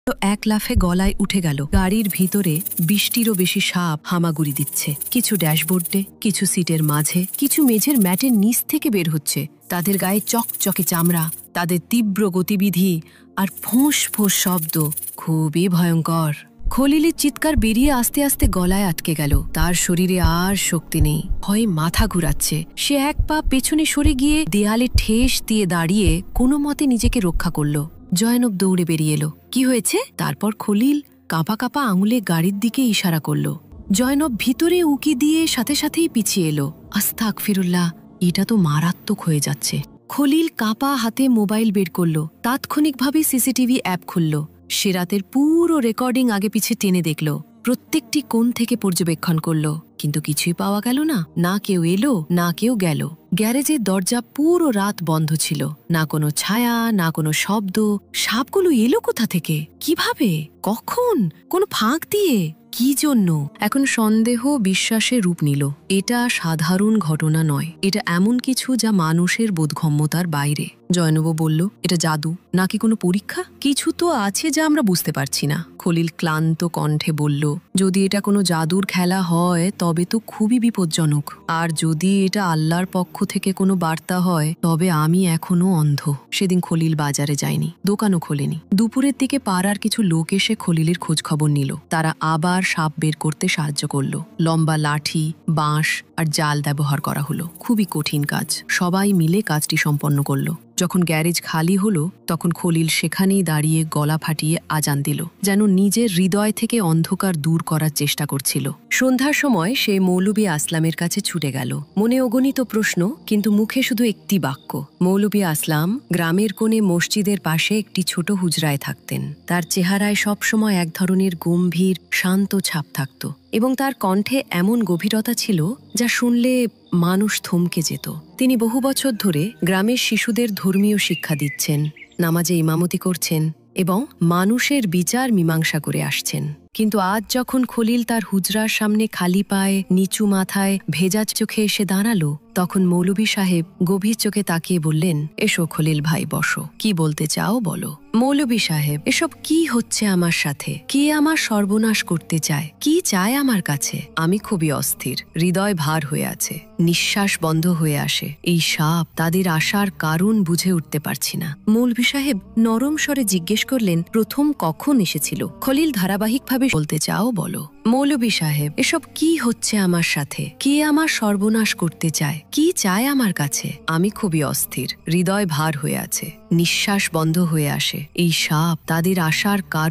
তো এক লাফে গলায় উঠে গেল। গাড়ির ভিতরে ২০টিরও বেশি সাপ হামাগুড়ি দিচ্ছে, কিছু ড্যাশবোর্ডে, কিছু সিটের মাঝে, কিছু মেঝের ম্যাটের নিচ থেকে বের হচ্ছে। তাদের গায়ে চকচকে চামড়া, তাদের তীব্র গতিবিধি আর ফোঁস ফোঁস শব্দ খুবই ভয়ঙ্কর। খলিলের চিৎকার বেরিয়ে আস্তে আস্তে গলায় আটকে গেল। তার শরীরে আর শক্তি নেই, ভয়ে মাথা ঘুরাচ্ছে। সে এক পা পেছনে সরে গিয়ে দেয়ালে ঠেস দিয়ে দাঁড়িয়ে কোনো মতে নিজেকে রক্ষা করল। জয়নব দৌড়ে বেরিয়ে এলো। কি হয়েছে? তারপর খলিল কাঁপা কাঁপা আঙুলে গাড়ির দিকে ইশারা করল। জয়নব ভিতরে উকি দিয়ে সাথে সাথেই পিছিয়ে এলো। আস্তাগফিরুল্লাহ, এটা তো মারাত্মক হয়ে যাচ্ছে। খলিল কাঁপা হাতে মোবাইল বের করল, তাৎক্ষণিকভাবে সিসিটিভি অ্যাপ খুলল। সে রাতের পুরো রেকর্ডিং আগে পিছে টেনে দেখল, প্রত্যেকটি কোণ থেকে পর্যবেক্ষণ করল, কিন্তু কিছুই পাওয়া গেল না। না কেউ এলো, না কেউ গেল। গ্যারেজের দরজা পুরো রাত বন্ধ ছিল, না কোনো ছায়া, না কোনো শব্দ। সাপগুলো এলো কোথা থেকে, কিভাবে, কখন, কোন ফাঁক দিয়ে, কি জন্য? এখন সন্দেহ বিশ্বাসে রূপ নিল। এটা সাধারণ ঘটনা নয়, এটা এমন কিছু যা মানুষের বোধগম্যতার বাইরে। জয়নব বলল, এটা জাদু নাকি কোনো পরীক্ষা? কিছু তো আছে যা আমরা বুঝতে পারছি না। খলিল ক্লান্ত কণ্ঠে বলল, যদি এটা কোনো জাদুর খেলা হয় তবে তো খুবই বিপজ্জনক, আর যদি এটা আল্লাহর পক্ষ থেকে কোনো বার্তা হয় তবে আমি এখনো অন্ধ। সেদিন খলিল বাজারে যায়নি, দোকানও খোলেনি। দুপুরের দিকে পাড়ার কিছু লোক এসে খলিলের খোঁজ খবর নিল। তারা আবার সাপ বের করতে সাহায্য করল। লম্বা লাঠি, বাঁশ আর জাল ব্যবহার করা হলো। খুবই কঠিন কাজ। সবাই মিলে কাজটি সম্পন্ন করল। যখন গ্যারেজ খালি হলো তখন খলিল সেখানেই দাঁড়িয়ে গলা ফাটিয়ে আজান দিল, যেন নিজের হৃদয় থেকে অন্ধকার দূর করার চেষ্টা করছিল। সন্ধ্যার সময় সে মৌলভী আসলামের কাছে ছুটে গেল। মনে অগণিত প্রশ্ন, কিন্তু মুখে শুধু একটি বাক্য। মৌলভী আসলাম গ্রামের কোণে মসজিদের পাশে একটি ছোট হুজরায় থাকতেন। তার চেহারায় সবসময় এক ধরনের গম্ভীর শান্ত ছাপ থাকত, এবং তার কণ্ঠে এমন গভীরতা ছিল যা শুনলে মানুষ থমকে যেত। তিনি বহু বছর ধরে গ্রামের শিশুদের ধর্মীয় শিক্ষা দিচ্ছেন, নামাজে ইমামতি করছেন এবং মানুষের বিচার মীমাংসা করে আসছেন। কিন্তু আজ যখন খলিল তার হুজরার সামনে খালি পায়ে, নিচু মাথায়, ভেজা চোখে এসে দাঁড়ালো, তখন মৌলভী সাহেব গভীর চোখে তাকিয়ে বললেন, এসো খলিল ভাই, বসো। কি বলতে চাও বলো। মৌলভী সাহেব, এসব কি হচ্ছে আমার সাথে? কে আমার সর্বনাশ করতে চায়? কি চায় আমার কাছে? আমি খুবই অস্থির, হৃদয় ভার হয়ে আছে, নিঃশ্বাস বন্ধ হয়ে আসে। এই সাপ, তাদের আসার কারণ বুঝে উঠতে পারছি না। মৌলভী সাহেব নরম স্বরে জিজ্ঞেস করলেন, প্রথম কখন এসেছিল? খলিল ধারাবাহিকভাবে, বলতে চাও বলো। মৌলভী সাহেব, এসব কি হচ্ছে আমার সাথে? কে আমার সর্বনাশ করতে চায়? কি চায় আমার কাছে? আমি খুবই অস্থির, হৃদয় ভার হয়ে আছে, নিঃশ্বাস বন্ধ হয়ে আসে। এই সাপ, তাদের আসার কারণ